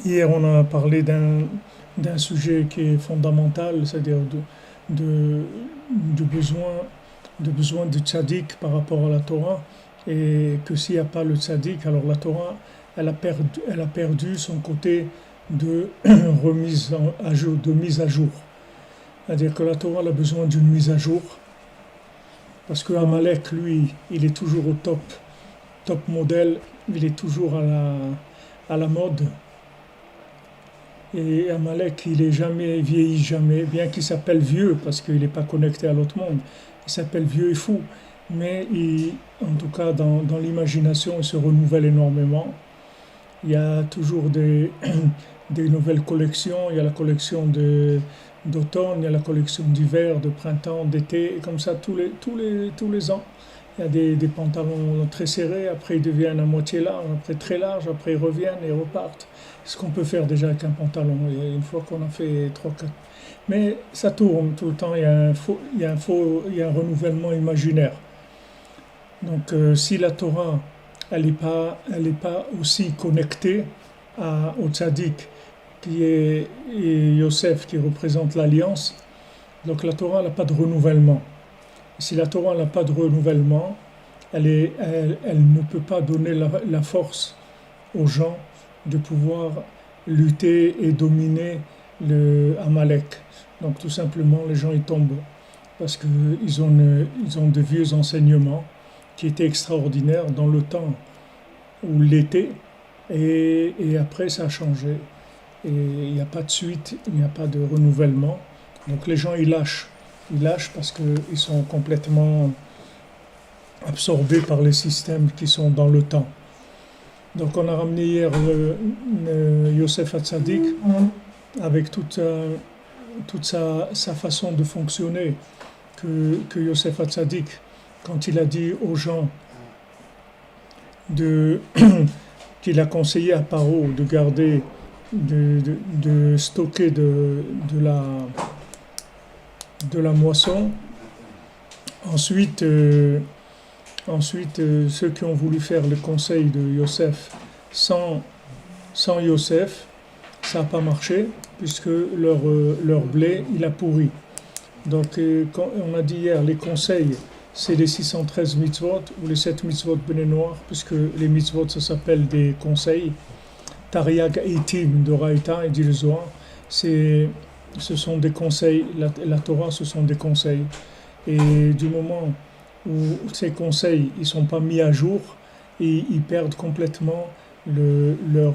Hier, on a parlé d'un sujet qui est fondamental, c'est-à-dire de, du besoin du tzaddik par rapport à la Torah, et que s'il n'y a pas le tzaddik, alors la Torah, elle a perdu son côté de remise à jour, de mise à jour. C'est-à-dire que la Torah elle a besoin d'une mise à jour, parce que Amalek, lui, il est toujours au top modèle, il est toujours à la mode. Et Amalek, il est jamais, il vieillit jamais, bien qu'il s'appelle vieux, parce qu'il n'est pas connecté à l'autre monde. Il s'appelle vieux et fou. Mais en tout cas, dans l'imagination, il se renouvelle énormément. Il y a toujours des nouvelles collections. Il y a la collection d'automne, il y a la collection d'hiver, de printemps, d'été, et comme ça tous les ans. Il y a des pantalons très serrés, après ils deviennent à moitié larges, après très larges, après ils reviennent et repartent. Ce qu'on peut faire déjà avec un pantalon, une fois qu'on a fait trois quatre. Mais ça tourne tout le temps, il y a un renouvellement imaginaire. Donc si la Torah, elle est pas aussi connectée au tzaddik, qui est et Yosef, qui représente l'alliance, donc la Torah n'a pas de renouvellement. Si la Torah n'a pas de renouvellement, elle ne peut pas donner la force aux gens de pouvoir lutter et dominer le Amalek. Donc tout simplement, les gens ils tombent parce ils ont de vieux enseignements qui étaient extraordinaires dans le temps où l'été, et après ça a changé. Et il n'y a pas de suite, il n'y a pas de renouvellement. Donc les gens ils lâchent. Ils lâchent parce qu'ils sont complètement absorbés par les systèmes qui sont dans le temps. Donc on a ramené hier Yosef Hatzadik avec toute sa façon de fonctionner que Yosef Hatzadik, quand il a dit aux gens de, qu'il a conseillé à Paro de garder, de stocker de la moisson. Ensuite, ceux qui ont voulu faire le conseil de Yosef sans, sans Yosef, ça n'a pas marché, puisque leur blé, il a pourri. Donc, quand on a dit hier, les conseils, c'est les 613 mitzvot, ou les 7 mitzvot béné noir, puisque les mitzvot, ça s'appelle des conseils. Tariag Eitim de Raïta, et dit le Zohar, ce sont des conseils, la Torah, ce sont des conseils. Et du moment où ces conseils ne sont pas mis à jour, et ils perdent complètement leur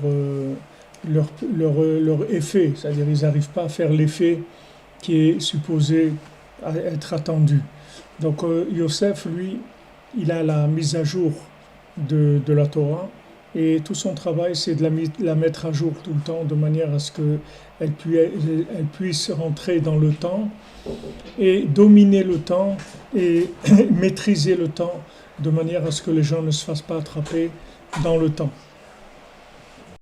effet, c'est-à-dire ils n'arrivent pas à faire l'effet qui est supposé être attendu. Donc Yosef, lui, il a la mise à jour de la Torah, et tout son travail, c'est de la mettre à jour tout le temps, de manière à ce qu'elle puisse rentrer dans le temps et dominer le temps et maîtriser le temps, de manière à ce que les gens ne se fassent pas attraper dans le temps.